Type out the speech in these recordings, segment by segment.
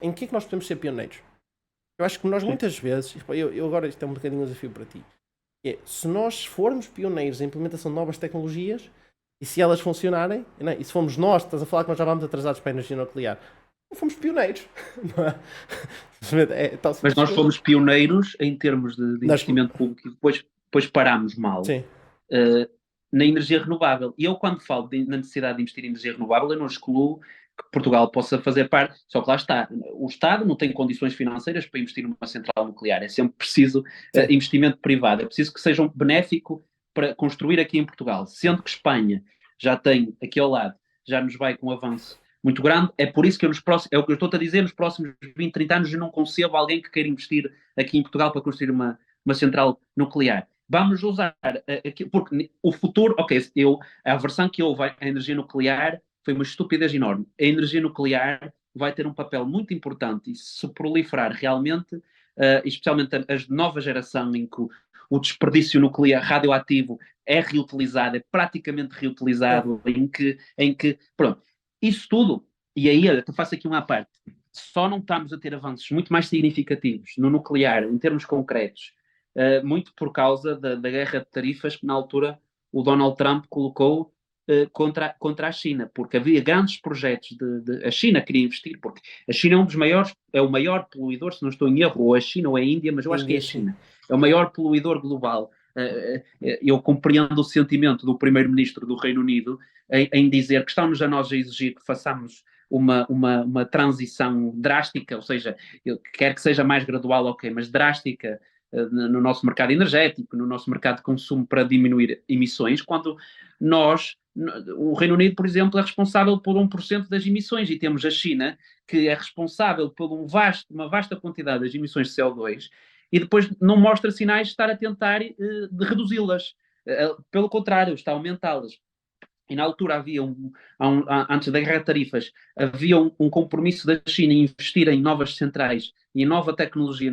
em que é que nós podemos ser pioneiros? Eu acho que nós Sim. muitas vezes, eu agora isto é um bocadinho um desafio para ti, se nós formos pioneiros na implementação de novas tecnologias e se elas funcionarem, não é? E se fomos nós, estás a falar que nós já vamos atrasados para a energia nuclear, não fomos pioneiros, não é? É tão Mas simples nós quanto. fomos pioneiros em termos de Nós, investimento público e depois parámos mal sim, eh, na energia renovável. E eu, quando falo na necessidade de investir em energia renovável, eu não excluo que Portugal possa fazer parte, só que lá está, o Estado não tem condições financeiras para investir numa central nuclear, é sempre preciso sim, investimento privado, é preciso que seja um benéfico para construir aqui em Portugal, sendo que Espanha já tem aqui ao lado, já nos vai com um avanço muito grande, é por isso que é o que eu estou a dizer, nos próximos 20, 30 anos eu não concebo alguém que queira investir aqui em Portugal para construir uma central nuclear. Vamos usar, porque o futuro, ok, a versão que houve à energia nuclear foi uma estupidez enorme. A energia nuclear vai ter um papel muito importante e se proliferar realmente, especialmente as de nova geração, em que o desperdício nuclear radioativo é reutilizado, é praticamente sim, reutilizado, pronto, isso tudo, e aí eu faço aqui uma parte, só não estamos a ter avanços muito mais significativos no nuclear, em termos concretos, muito por causa da guerra de tarifas que na altura o Donald Trump colocou contra a China, porque havia grandes projetos a China queria investir, porque a China é um dos maiores, é o maior poluidor, se não estou em erro, ou a China ou a Índia, mas eu acho que é Índia, a sim. China, é o maior poluidor global. Eu compreendo o sentimento do primeiro-ministro do Reino Unido em dizer que estamos a nós a exigir que façamos uma transição drástica, ou seja, quer que seja mais gradual, ok, mas drástica no nosso mercado energético, no nosso mercado de consumo para diminuir emissões, quando nós, o Reino Unido, por exemplo, é responsável por 1% das emissões e temos a China, que é responsável por uma vasta quantidade das emissões de CO2 e depois não mostra sinais de estar a tentar de reduzi-las. Pelo contrário, está a aumentá-las. E na altura antes da guerra de tarifas, havia um compromisso da China em investir em novas centrais e em nova tecnologia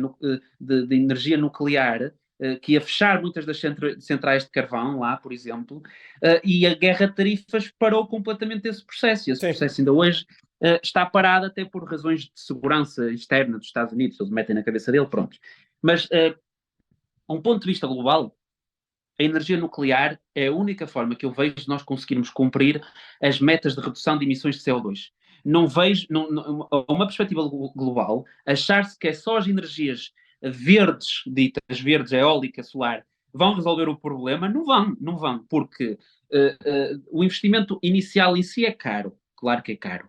de energia nuclear, que ia fechar muitas das centrais de carvão lá, por exemplo, e a guerra de tarifas parou completamente esse processo. E esse Sim. processo ainda hoje está parado até por razões de segurança externa dos Estados Unidos, eles metem na cabeça dele, pronto. Mas, um ponto de vista global, a energia nuclear é a única forma que eu vejo de nós conseguirmos cumprir as metas de redução de emissões de CO2. Não vejo, uma perspectiva global, achar-se que é só as energias verdes, ditas verdes, eólica, solar, vão resolver o problema, não vão, porque o investimento inicial em si é caro, claro que é caro.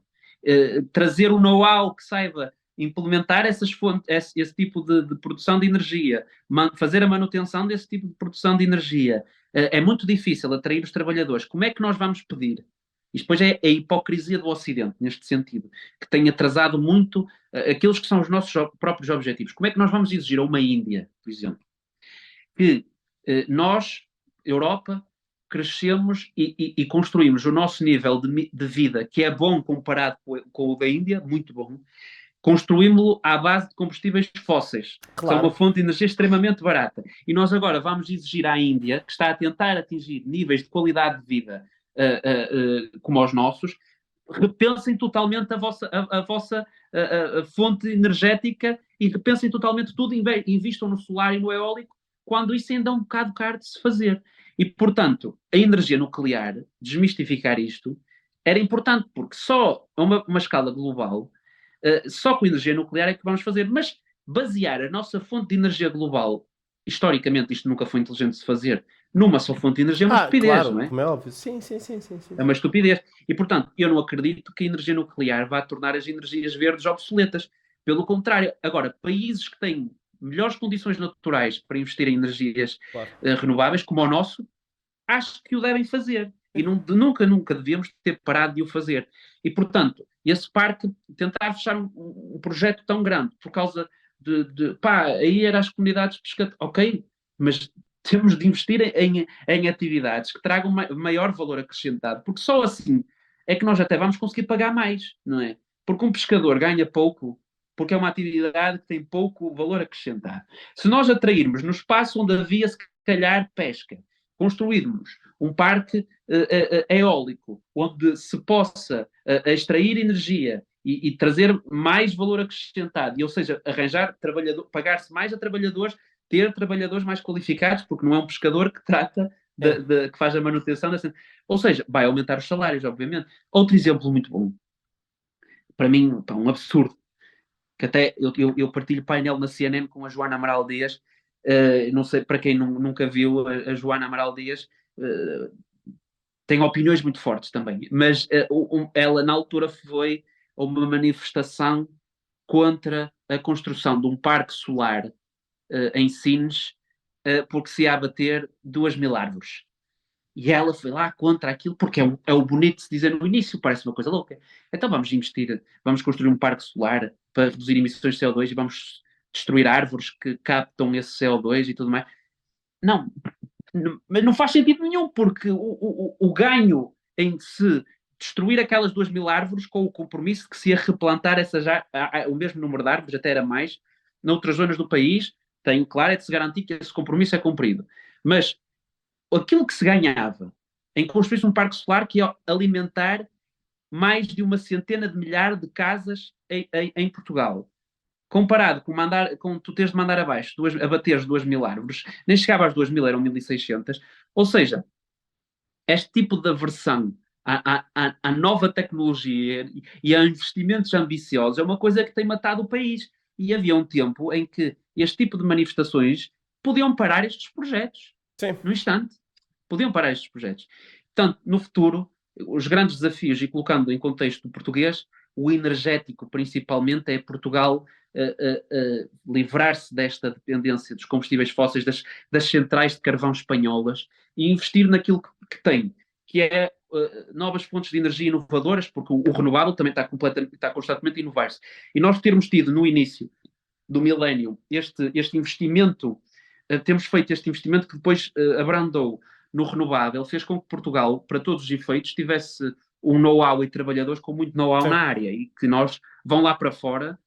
Trazer o know-how que saiba implementar essas fontes, esse tipo de produção de energia, fazer a manutenção desse tipo de produção de energia, é muito difícil atrair os trabalhadores. Como é que nós vamos pedir? Isto depois é a hipocrisia do Ocidente, neste sentido, que tem atrasado muito aqueles que são os nossos próprios objetivos. Como é que nós vamos exigir a uma Índia, por exemplo, que nós, Europa, crescemos e construímos o nosso nível de vida, que é bom comparado com o da Índia, muito bom, construímos-lo à base de combustíveis fósseis, que são uma Claro. fonte de energia extremamente barata. E nós agora vamos exigir à Índia, que está a tentar atingir níveis de qualidade de vida como os nossos, repensem totalmente a vossa fonte energética e repensem totalmente tudo, investam no solar e no eólico, quando isso ainda é um bocado caro de se fazer. E, portanto, a energia nuclear, desmistificar isto, era importante, porque só a uma escala global, só com energia nuclear é que vamos fazer. Mas basear a nossa fonte de energia global, historicamente isto nunca foi inteligente de se fazer, numa só fonte de energia é uma estupidez, Claro, não é? como é óbvio. Sim, sim, sim, sim, sim, É sim. uma estupidez. E, portanto, eu não acredito que a energia nuclear vá tornar as energias verdes obsoletas. Pelo contrário, agora, países que têm melhores condições naturais para investir em energias Claro. renováveis, como o nosso, acho que o devem fazer. E nunca devíamos ter parado de o fazer. E, portanto, esse parque, tentar fechar um projeto tão grande por causa pá, aí era as comunidades pescadoras, ok, mas temos de investir em atividades que tragam maior valor acrescentado, porque só assim é que nós até vamos conseguir pagar mais, não é? Porque um pescador ganha pouco, porque é uma atividade que tem pouco valor acrescentado. Se nós atrairmos no espaço onde havia, se calhar, pesca, construirmos um parque eólico onde se possa extrair energia e trazer mais valor acrescentado, ou seja, arranjar pagar-se mais a trabalhadores, ter trabalhadores mais qualificados, porque não é um pescador que trata, que faz a manutenção. Ou seja, vai aumentar os salários, obviamente. Outro exemplo muito bom, para mim, pá, um absurdo, que até eu partilho painel na CNN com a Joana Amaral Dias. Não sei, para quem nunca viu a Joana Amaral Dias, tem opiniões muito fortes também, mas ela na altura foi a uma manifestação contra a construção de um parque solar em Sines, porque se ia abater 2.000 árvores. E ela foi lá contra aquilo, porque é o bonito de se dizer no início, parece uma coisa louca. Então vamos investir, vamos construir um parque solar para reduzir emissões de CO2 e vamos destruir árvores que captam esse CO2 e tudo mais. Não, mas não faz sentido nenhum, porque o ganho em se destruir aquelas 2.000 árvores com o compromisso de que se ia replantar o mesmo número de árvores, até era mais, noutras zonas do país, tem, claro, é de se garantir que esse compromisso é cumprido. Mas aquilo que se ganhava em construir um parque solar que ia alimentar mais de uma centena de milhares de casas em Portugal, comparado com tu teres de mandar abaixo, abateres 2.000 árvores, nem chegava às 2.000, eram 1.600. Ou seja, este tipo de aversão à nova tecnologia e a investimentos ambiciosos é uma coisa que tem matado o país. E havia um tempo em que este tipo de manifestações podiam parar estes projetos. Sim. No instante. Podiam parar estes projetos. Portanto, no futuro, os grandes desafios, e colocando em contexto português, o energético principalmente é Portugal livrar-se desta dependência dos combustíveis fósseis, das centrais de carvão espanholas, e investir naquilo que tem, que é novas fontes de energia inovadoras, porque o renovável também está constantemente a inovar-se. E nós termos tido no início do milénio este investimento, temos feito este investimento que depois abrandou no renovável, fez com que Portugal, para todos os efeitos, tivesse um know-how e trabalhadores com muito know-how na área, e que nós vão lá para fora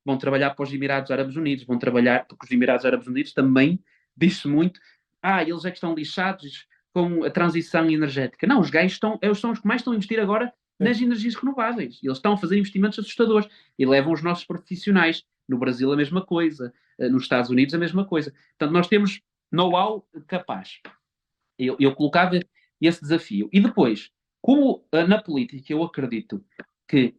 vão trabalhar para os Emirados Árabes Unidos, vão trabalhar, porque os Emirados Árabes Unidos também, diz-se muito, eles é que estão lixados com a transição energética. Não, os gajos eles são os que mais estão a investir agora nas energias renováveis. Eles estão a fazer investimentos assustadores e levam os nossos profissionais. No Brasil a mesma coisa, nos Estados Unidos a mesma coisa. Portanto, nós temos know-how capaz. Eu colocava esse desafio. E depois, como na política eu acredito que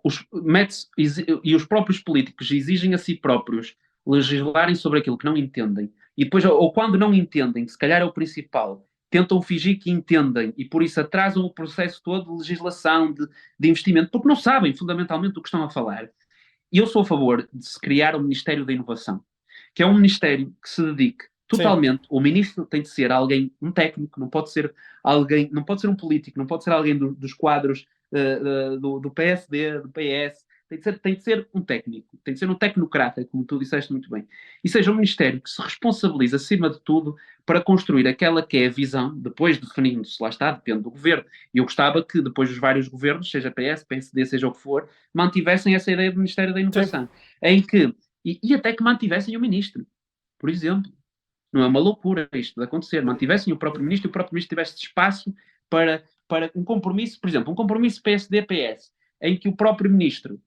os próprios políticos exigem a si próprios legislarem sobre aquilo que não entendem, e depois, ou quando não entendem, que se calhar é o principal, tentam fingir que entendem e por isso atrasam o processo todo de legislação, de investimento, porque não sabem fundamentalmente do que estão a falar. E eu sou a favor de se criar o Ministério da Inovação, que é um ministério que se dedique totalmente. Sim. O ministro tem de ser alguém, um técnico, não pode ser alguém, não pode ser um político, não pode ser alguém dos quadros do PSD, do PS. Tem de ser um técnico, tem de ser um tecnocrata, como tu disseste muito bem. E seja um ministério que se responsabiliza, acima de tudo, para construir aquela que é a visão, depois definindo-se, lá está, depende do governo. E eu gostava que depois os vários governos, seja PS, PSD, seja o que for, mantivessem essa ideia do Ministério da Inovação. Sim. Em que, e até que mantivessem o ministro, por exemplo. Não é uma loucura isto de acontecer. Mantivessem o próprio ministro e o próprio ministro tivesse espaço para um compromisso, por exemplo, um compromisso PSD-PS, em que o próprio ministro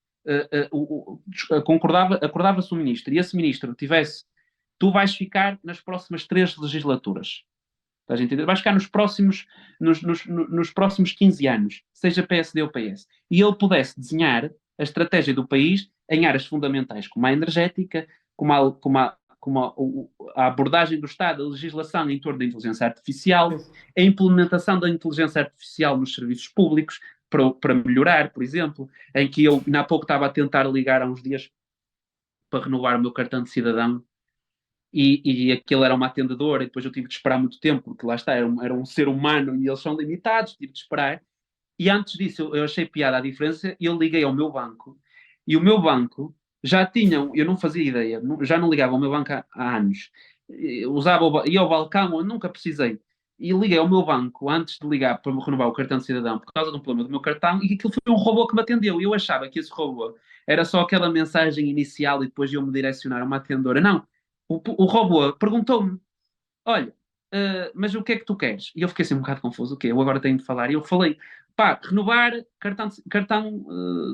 acordava-se o ministro e esse ministro tivesse, tu vais ficar nas próximas 3 legislaturas. Estás a entender? Vais ficar nos próximos 15 anos, seja PSD ou PS. E ele pudesse desenhar a estratégia do país em áreas fundamentais, como a energética, como a abordagem do Estado, a legislação em torno da inteligência artificial, a implementação da inteligência artificial nos serviços públicos, para melhorar, por exemplo, em que eu, há pouco, estava a tentar ligar há uns dias para renovar o meu cartão de cidadão, e aquele era uma atendedora, e depois eu tive de esperar muito tempo, porque lá está, era um ser humano, e eles são limitados, tive de esperar, e antes disso eu achei piada a diferença, e eu liguei ao meu banco, e o meu banco já tinham, eu não fazia ideia, já não ligava ao meu banco há anos, ia ao balcão, eu nunca precisei, e liguei ao meu banco antes de ligar para me renovar o cartão de cidadão por causa de um problema do meu cartão, e aquilo foi um robô que me atendeu, e eu achava que esse robô era só aquela mensagem inicial e depois iam-me direcionar a uma atendedora. Não, o robô perguntou-me, olha, mas o que é que tu queres? E eu fiquei assim um bocado confuso, o quê? Eu agora tenho de falar. E eu falei, pá, renovar cartão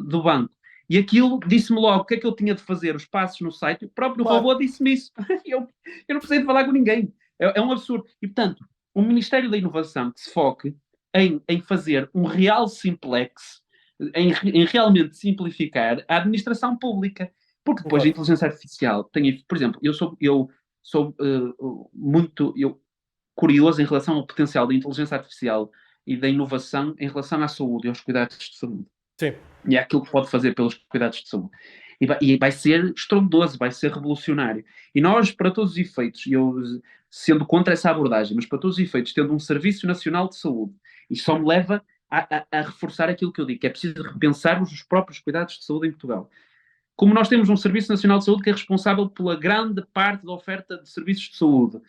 do banco. E aquilo disse-me logo o que é que eu tinha de fazer, os passos no site, o próprio Claro. robô disse-me isso. Eu não precisei de falar com ninguém. É um absurdo. E, portanto, o Ministério da Inovação que se foque em fazer um real simplex, em realmente simplificar a administração pública. Porque depois a Concordo. inteligência artificial tem, por exemplo, eu sou muito curioso em relação ao potencial da inteligência artificial e da inovação em relação à saúde e aos cuidados de saúde. Sim. E é aquilo que pode fazer pelos cuidados de saúde. E vai ser estrondoso, vai ser revolucionário. E nós, para todos os efeitos, eu sendo contra essa abordagem, mas para todos os efeitos, tendo um Serviço Nacional de Saúde, isto só me leva a reforçar aquilo que eu digo, que é preciso repensarmos os próprios cuidados de saúde em Portugal. Como nós temos um Serviço Nacional de Saúde que é responsável pela grande parte da oferta de serviços de saúde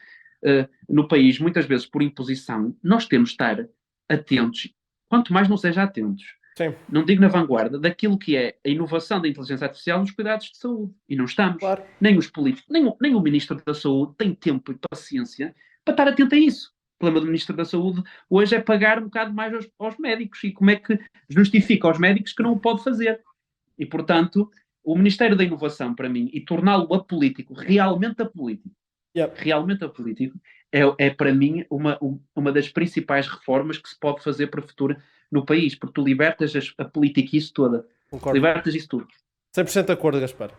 no país, muitas vezes por imposição, nós temos de estar atentos, quanto mais não seja atentos, Sim. não digo na vanguarda, daquilo que é a inovação da inteligência artificial nos cuidados de saúde. E não estamos. Claro. Nem os políticos, nem o Ministro da Saúde tem tempo e paciência para estar atento a isso. O problema do Ministro da Saúde hoje é pagar um bocado mais aos médicos. E como é que justifica aos médicos que não o pode fazer? E, portanto, o Ministério da Inovação, para mim, e torná-lo apolítico, realmente apolítico, é para mim uma das principais reformas que se pode fazer para o futuro no país, porque tu libertas a politiquice toda. Concordo. Libertas isso tudo. 100% de acordo, Gaspar.